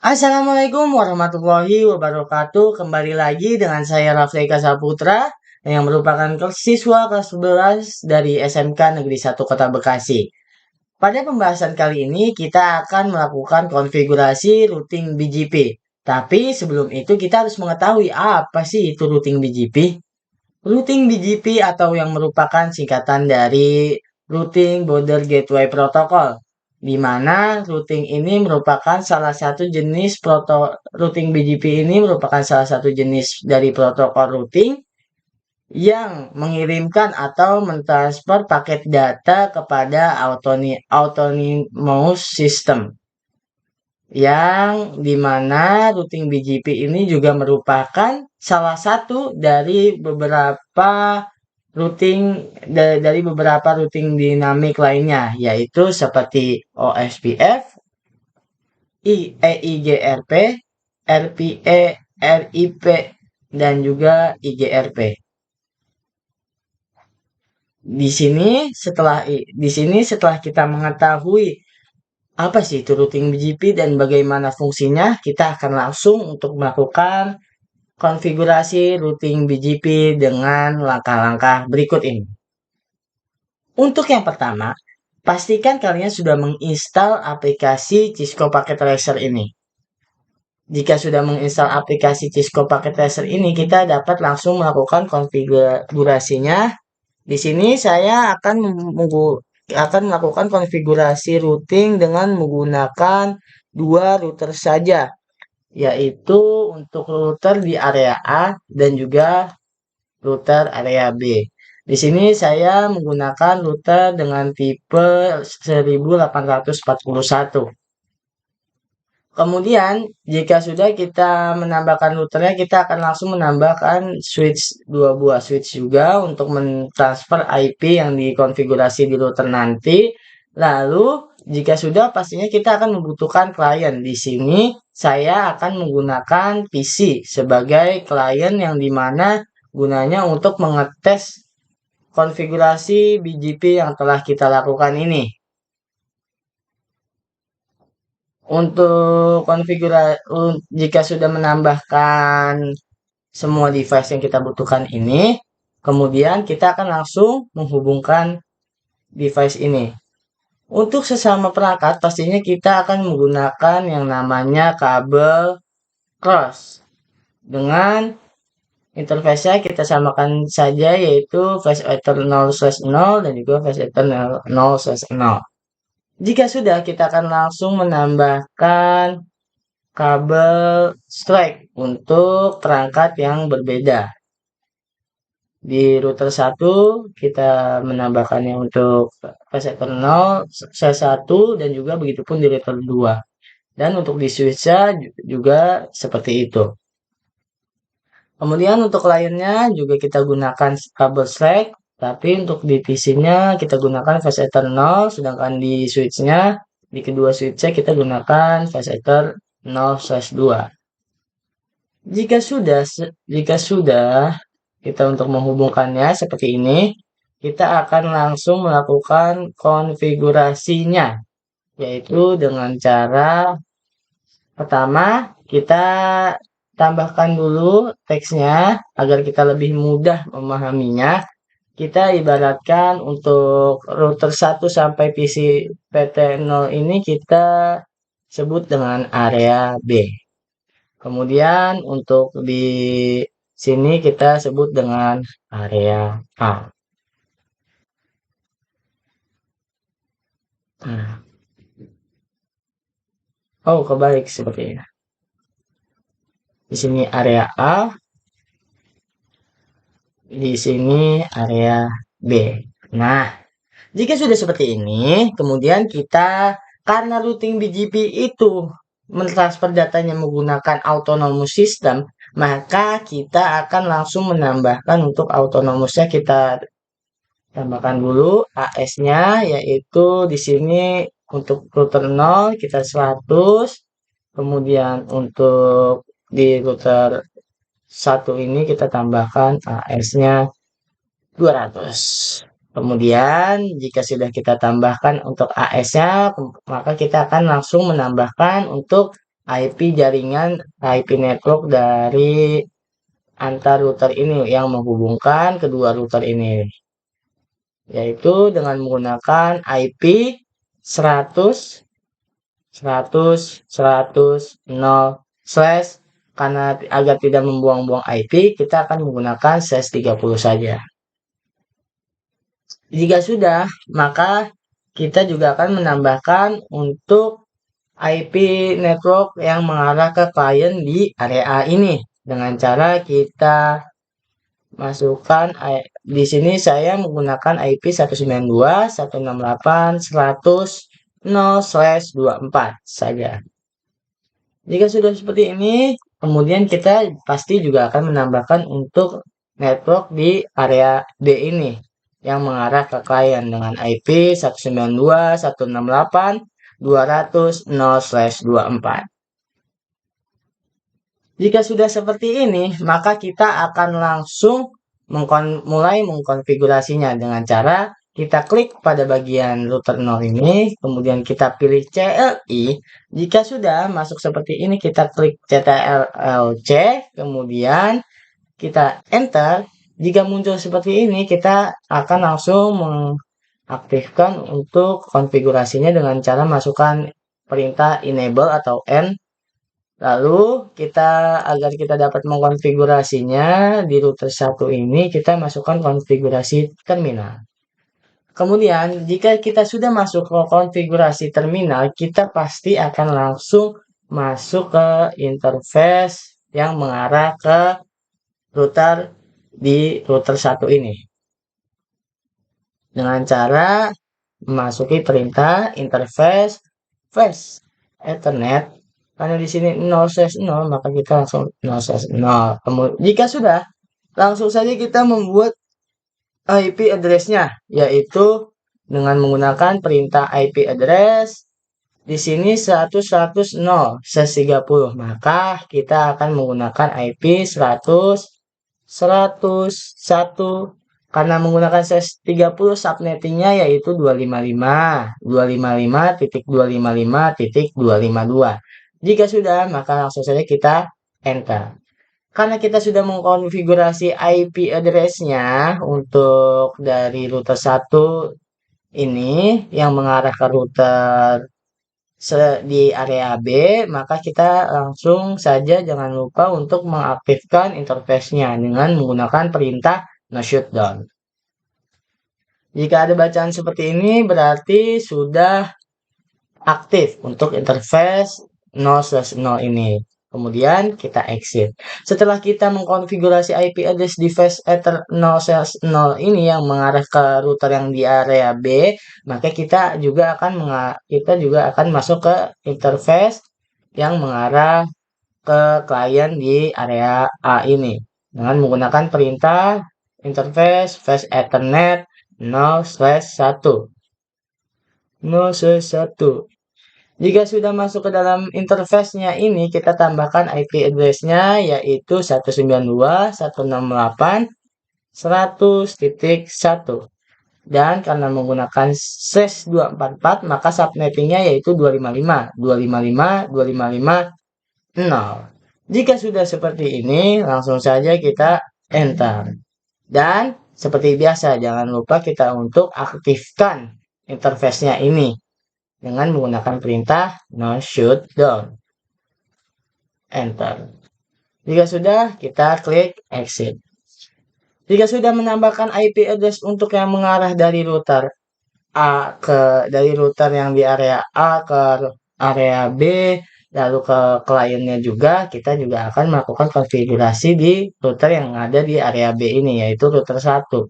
Assalamualaikum warahmatullahi wabarakatuh. Kembali lagi dengan saya Rafleika Saputra yang merupakan siswa kelas 11 dari SMK Negeri 1 Kota Bekasi. Pada pembahasan kali ini kita akan melakukan konfigurasi routing BGP. Tapi sebelum itu kita harus mengetahui apa sih itu routing BGP. Routing BGP atau yang merupakan singkatan dari Routing Border Gateway Protocol, di mana routing ini merupakan salah satu jenis routing BGP ini merupakan salah satu jenis dari protokol routing yang mengirimkan atau mentransfer paket data kepada autonomous system, yang dimana routing BGP ini juga merupakan salah satu dari beberapa routing dinamik lainnya, yaitu seperti OSPF, EIGRP, RPE, RIP, dan juga IGRP. Di sini setelah kita mengetahui apa sih itu routing BGP dan bagaimana fungsinya, kita akan langsung untuk melakukan konfigurasi routing BGP dengan langkah-langkah berikut ini. Untuk yang pertama, pastikan kalian sudah menginstal aplikasi Cisco Packet Tracer ini. Jika sudah menginstal aplikasi Cisco Packet Tracer ini, kita dapat langsung melakukan konfigurasinya. Di sini saya akan melakukan konfigurasi routing dengan menggunakan dua router saja, yaitu untuk router di area A dan juga router area B. Di sini saya menggunakan router dengan tipe 1841. Kemudian, jika sudah kita menambahkan routernya, kita akan langsung menambahkan dua buah switch juga untuk mentransfer IP yang dikonfigurasi di router nanti. Lalu, jika sudah, pastinya kita akan membutuhkan klien. Di sini, saya akan menggunakan PC sebagai klien yang dimana gunanya untuk mengetes konfigurasi BGP yang telah kita lakukan ini. Untuk jika sudah menambahkan semua device yang kita butuhkan ini, kemudian kita akan langsung menghubungkan device ini. Untuk sesama perangkat, pastinya kita akan menggunakan yang namanya kabel cross. Dengan interface-nya kita samakan saja, yaitu flash ether 0/0 dan juga flash ether 0/0. Jika sudah, kita akan langsung menambahkan kabel strike untuk perangkat yang berbeda. Di router 1 kita menambahkannya untuk flash ether 0, C1, dan juga begitupun di router 2. Dan untuk di switch-nya juga seperti itu. Kemudian untuk lainnya juga kita gunakan kabel strike, tapi untuk di PC-nya kita gunakan flash ether 0, sedangkan di switch-nya, di kedua switch-nya kita gunakan flash ether 0/2. Jika sudah kita untuk menghubungkannya seperti ini, kita akan langsung melakukan konfigurasinya, yaitu dengan cara pertama kita tambahkan dulu teksnya agar kita lebih mudah memahaminya. Kita ibaratkan untuk router 1 sampai PC PT0 ini kita sebut dengan area B. Kemudian untuk di sini kita sebut dengan area A. Nah, kebalik seperti ini. Di sini area A, di sini area B. Nah, jika sudah seperti ini, kemudian kita, karena routing BGP itu mentransfer datanya menggunakan autonomous system, maka kita akan langsung menambahkan untuk autonomousnya. Kita tambahkan dulu AS-nya, yaitu di sini untuk router 0 kita 100, kemudian untuk di router 1 ini kita tambahkan AS-nya 200. Kemudian jika sudah kita tambahkan untuk AS-nya, maka kita akan langsung menambahkan untuk IP jaringan IP network dari antar router ini yang menghubungkan kedua router ini, yaitu dengan menggunakan IP 100 100 100 0 slash, karena agar tidak membuang-buang IP, kita akan menggunakan slash 30 saja. Jika sudah, maka kita juga akan menambahkan untuk IP network yang mengarah ke klien di area A ini dengan cara kita masukkan di sini saya menggunakan IP 192.168.100/24 saja. Jika sudah seperti ini, kemudian kita pasti juga akan menambahkan untuk network di area D ini yang mengarah ke klien dengan IP 192.168.200/24. Jika sudah seperti ini, maka kita akan langsung mulai mengkonfigurasinya dengan cara kita klik pada bagian router 0 ini, kemudian kita pilih CLI. Jika sudah masuk seperti ini, kita klik CTRL-C, kemudian kita enter. Jika muncul seperti ini, kita akan langsung mengaktifkan untuk konfigurasinya dengan cara masukkan perintah enable atau N. Lalu agar kita dapat mengkonfigurasinya di router 1 ini, kita masukkan konfigurasi terminal. Kemudian jika kita sudah masuk ke konfigurasi terminal, kita pasti akan langsung masuk ke interface yang mengarah ke router di router 1 ini. Dengan cara memasuki perintah interface fast Ethernet. Karena di sini 0/0, maka kita langsung 0/0. Kemudian jika sudah, langsung saja kita membuat IP address-nya, yaitu dengan menggunakan perintah IP address. Di sini 100.100/30, maka kita akan menggunakan IP 100.101. Karena menggunakan /30, subnettingnya yaitu 255.255.255.252. Jika sudah, maka langsung saja kita enter. Karena kita sudah mengkonfigurasi IP address-nya untuk dari router 1 ini yang mengarah ke router di area B, maka kita langsung saja jangan lupa untuk mengaktifkan interface-nya dengan menggunakan perintah no shutdown. Jika ada bacaan seperti ini, berarti sudah aktif untuk interface 0/0 ini. Kemudian kita exit. Setelah kita mengkonfigurasi IP address device ether 0/0 ini yang mengarah ke router yang di area B, maka kita juga akan masuk ke interface yang mengarah ke klien di area A ini dengan menggunakan perintah interface fast ethernet 0/1. 0/1. Jika sudah masuk ke dalam interface-nya ini, kita tambahkan IP address-nya yaitu 192.168.100.1. Dan karena menggunakan /244, maka subnettingnya yaitu 255.255.255.0. Jika sudah seperti ini, langsung saja kita enter. Dan seperti biasa, jangan lupa kita untuk aktifkan interface-nya ini dengan menggunakan perintah no shutdown. Enter. Jika sudah, kita klik exit. Jika sudah menambahkan IP address untuk yang mengarah dari router yang di area A ke area B, lalu ke kliennya juga, kita juga akan melakukan konfigurasi di router yang ada di area B ini, yaitu router 1.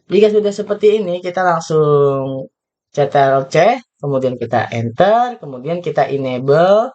Jika sudah seperti ini, kita langsung CTRL-C, kemudian kita enter, kemudian kita enable,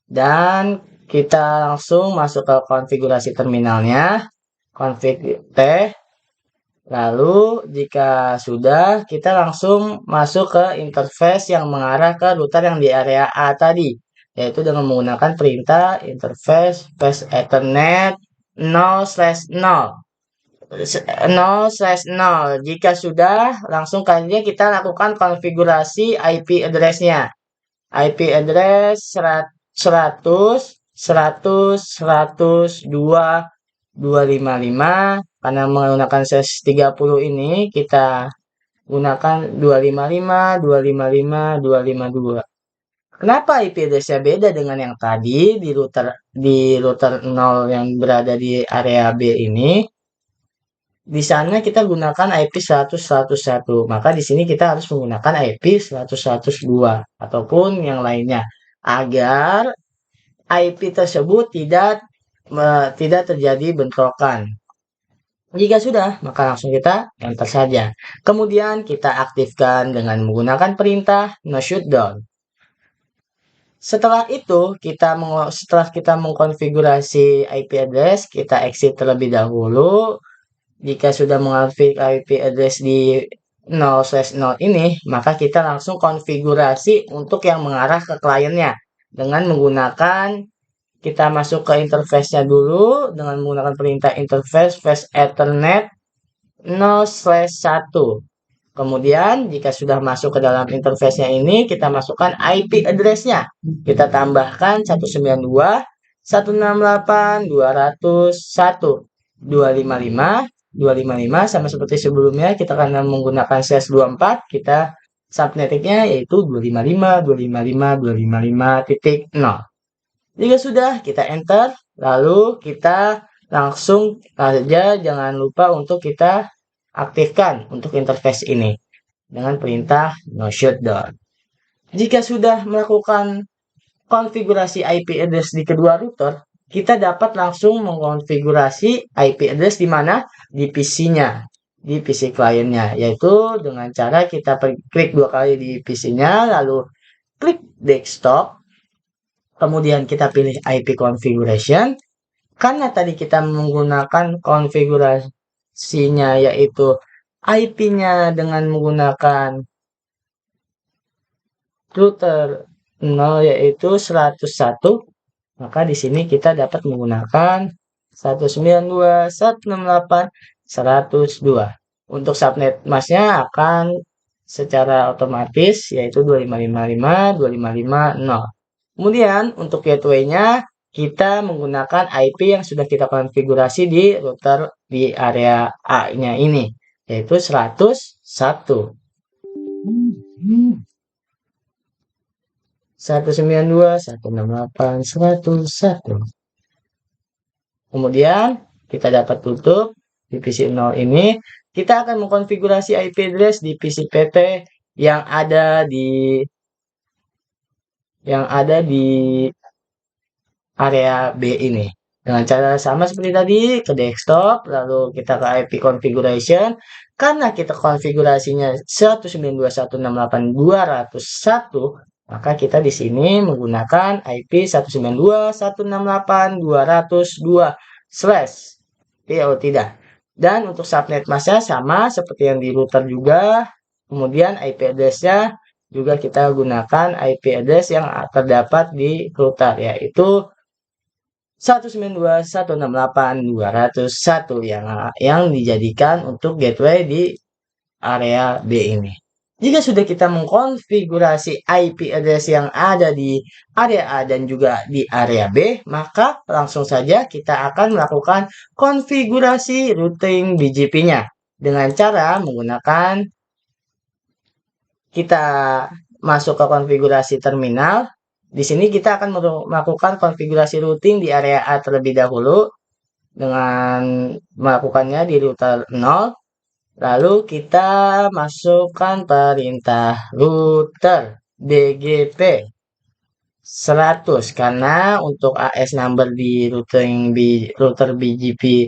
dan kita langsung masuk ke konfigurasi terminalnya, config T. Lalu jika sudah, kita langsung masuk ke interface yang mengarah ke router yang di area A tadi, yaitu dengan menggunakan perintah interface fast ethernet 0/0. 0/0. Jika sudah, langsung saja kita lakukan konfigurasi IP address-nya. IP address 100, 100, 100, 2, 255. Karena menggunakan ses 30 ini, kita gunakan 255, 255, 252. Kenapa IP address-nya beda dengan yang tadi di router 0 yang berada di area B ini? Di sana kita gunakan IP 100, 101. Maka di sini kita harus menggunakan IP 100, 102 ataupun yang lainnya agar IP tersebut tidak terjadi bentrokan. Jika sudah, maka langsung kita enter saja. Kemudian kita aktifkan dengan menggunakan perintah no shutdown. Setelah kita mengkonfigurasi IP address, kita exit terlebih dahulu. Jika sudah mengaktifkan IP address di 0/0 ini, maka kita langsung konfigurasi untuk yang mengarah ke kliennya dengan menggunakan kita masuk ke interface-nya dulu dengan menggunakan perintah interface fast ethernet 0/1. Kemudian jika sudah masuk ke dalam interface-nya ini, kita masukkan IP address-nya. Kita tambahkan 192.168.201. 255 sama seperti sebelumnya, kita akan menggunakan ses 24, kita subnettingnya yaitu 255.255.255.0. Jika sudah, kita enter, lalu kita langsung saja jangan lupa untuk kita aktifkan untuk interface ini dengan perintah no shutdown. Jika sudah melakukan konfigurasi IP address di kedua router, kita dapat langsung mengkonfigurasi IP address di mana? Di PC-nya, di PC kliennya, yaitu dengan cara kita klik 2 kali di PC-nya, lalu klik desktop, kemudian kita pilih IP configuration. Karena tadi kita menggunakan konfigurasinya yaitu IP-nya dengan menggunakan router 0 yaitu 101, maka di sini kita dapat menggunakan 192.168.102. Untuk subnet masknya akan secara otomatis yaitu 2555.255.0. Kemudian untuk gateway-nya kita menggunakan IP yang sudah kita konfigurasi di router di area A-nya ini, yaitu 101. 192.168.101. Kemudian kita dapat tutup di PC 0 ini. Kita akan mengkonfigurasi IP address di PC PT yang ada di area B ini. Dengan cara sama seperti tadi, ke desktop, lalu kita ke IP configuration. Karena kita konfigurasinya 192.168.201, maka kita di sini menggunakan IP 192.168.202 slash. Oh tidak. Dan untuk subnet masknya sama seperti yang di router juga. Kemudian IP address-nya juga kita gunakan IP address yang terdapat di router, yaitu 192.168.201 yang dijadikan untuk gateway di area B ini. Jika sudah kita mengkonfigurasi IP address yang ada di area A dan juga di area B, maka langsung saja kita akan melakukan konfigurasi routing BGP-nya dengan cara menggunakan kita masuk ke konfigurasi terminal. Di sini kita akan melakukan konfigurasi routing di area A terlebih dahulu dengan melakukannya di router 0. Lalu kita masukkan perintah router BGP 100 karena untuk AS number di router BGP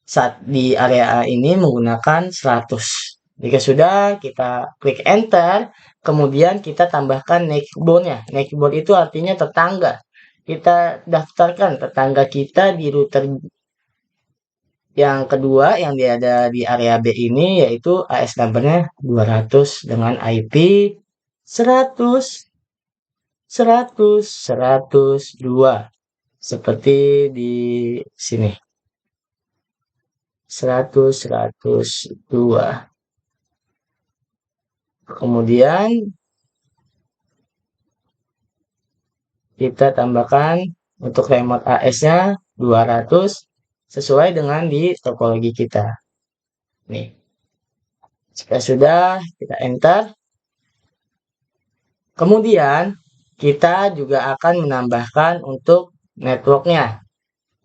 saat di area A ini menggunakan 100. Jika sudah, kita klik enter, kemudian kita tambahkan neighbor-nya. Neighbor itu artinya tetangga. Kita daftarkan tetangga kita di router yang kedua yang ada di area B ini, yaitu AS number-nya 200 dengan IP 100, 100, 102. Seperti di sini. 100, 102. Kemudian kita tambahkan untuk remote AS-nya 200 sesuai dengan di topologi kita. Nih. Jika sudah, kita enter. Kemudian, kita juga akan menambahkan untuk networknya.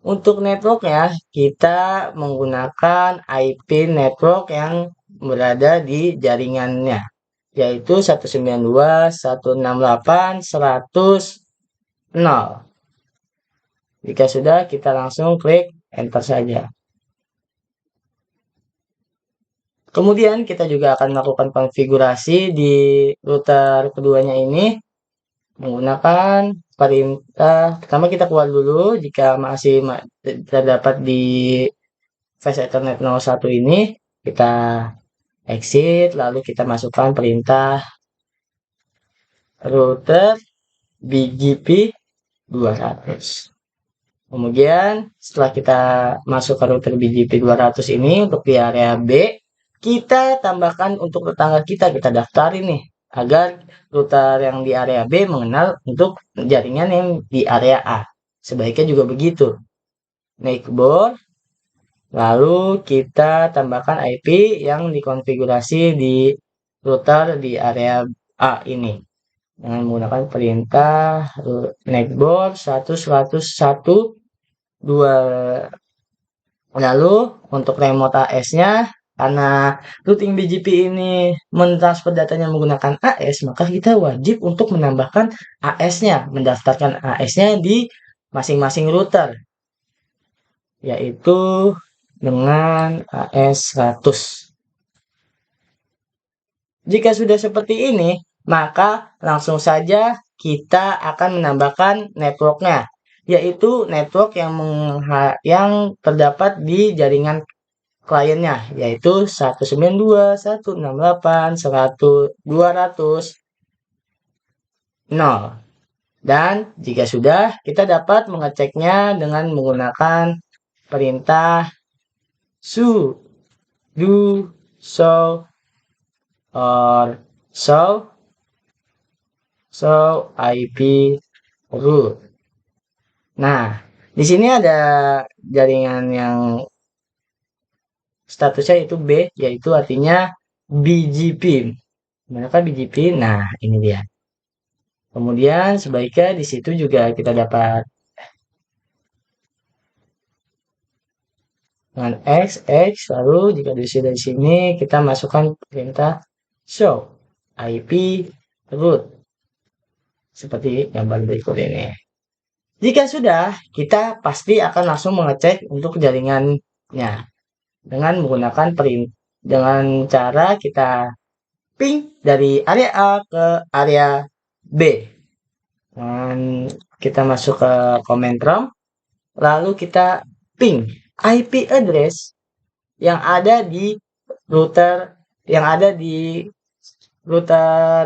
Untuk networknya, kita menggunakan IP network yang berada di jaringannya, yaitu 192.168.100.0. Jika sudah, kita langsung klik enter saja. Kemudian kita juga akan melakukan konfigurasi di router keduanya ini menggunakan perintah. Pertama kita keluar dulu jika masih terdapat di Fast Ethernet 01 ini, kita exit lalu kita masukkan perintah router BGP 200. Kemudian setelah kita masuk ke router BGP 200 ini untuk di area B, kita tambahkan untuk tetangga kita daftarin nih agar router yang di area B mengenal untuk jaringan yang di area A. Sebaiknya juga begitu. Neighbor, lalu kita tambahkan IP yang dikonfigurasi di router di area A ini dengan menggunakan perintah neighbor 100.101.2. Lalu untuk remote AS-nya, karena routing BGP ini mentransfer datanya menggunakan AS, maka kita wajib untuk menambahkan AS-nya, mendaftarkan AS-nya di masing-masing router, yaitu dengan AS 100. Jika sudah seperti ini, maka langsung saja kita akan menambahkan networknya, yaitu network yang terdapat di jaringan kliennya, yaitu 192.168.100.200.0. Dan jika sudah, kita dapat mengeceknya dengan menggunakan perintah sudo show or show IP root. Nah, di sini ada jaringan yang statusnya itu B, yaitu artinya BGP. Manakah BGP? Nah, ini dia. Kemudian sebaiknya di situ juga kita dapat dengan X, lalu jika sudah di sini kita masukkan perintah show IP root seperti gambar berikut ini. Jika sudah, kita pasti akan langsung mengecek untuk jaringannya dengan menggunakan dengan cara kita ping dari area A ke area B. Dan kita masuk ke command prompt, lalu kita ping IP address yang ada di router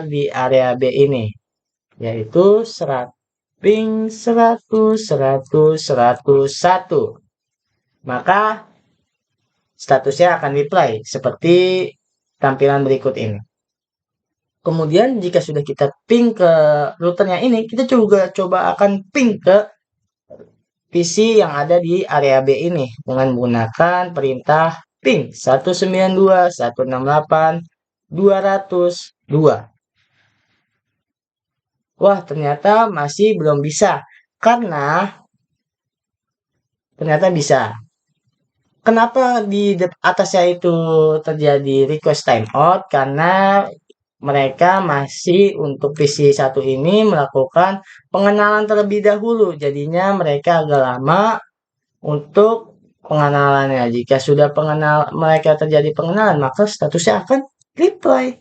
di area B ini, yaitu ping 100.100.101. Maka statusnya akan reply seperti tampilan berikut ini. Kemudian jika sudah kita ping ke routernya ini, kita juga coba akan ping ke PC yang ada di area B ini dengan menggunakan perintah ping 192.168.202. Wah, ternyata masih belum bisa karena ternyata bisa. Kenapa di atasnya itu terjadi request timeout? Karena mereka masih untuk PC 1 ini melakukan pengenalan terlebih dahulu. Jadinya mereka agak lama untuk pengenalannya. Jika sudah mereka terjadi pengenalan, maka statusnya akan reply.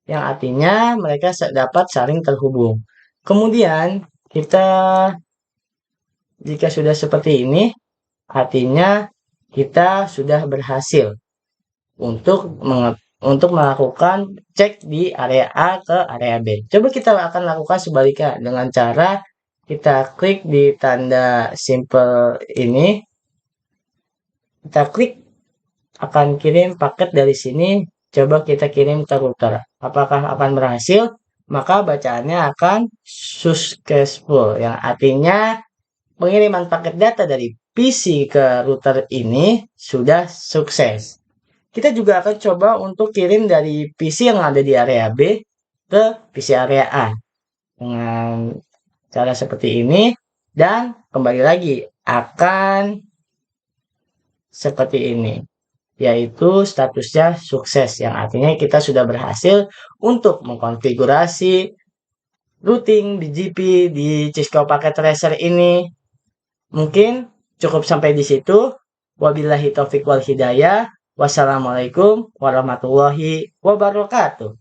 Yang artinya mereka dapat saling terhubung. Kemudian jika sudah seperti ini, artinya kita sudah berhasil untuk melakukan cek di area A ke area B. Coba kita akan lakukan sebaliknya dengan cara kita klik di tanda simple ini. Kita klik akan kirim paket dari sini. Coba kita kirim ke router. Apakah akan berhasil? maka bacaannya akan successful, yang artinya pengiriman paket data dari PC ke router ini sudah sukses. Kita juga akan coba untuk kirim dari PC yang ada di area B ke PC area A dengan cara seperti ini, dan kembali lagi akan seperti ini, yaitu statusnya sukses, yang artinya kita sudah berhasil untuk mengkonfigurasi routing BGP di Cisco Packet Tracer ini. Mungkin cukup sampai di situ. Wabillahi taufiq wal hidayah. Wassalamualaikum warahmatullahi wabarakatuh.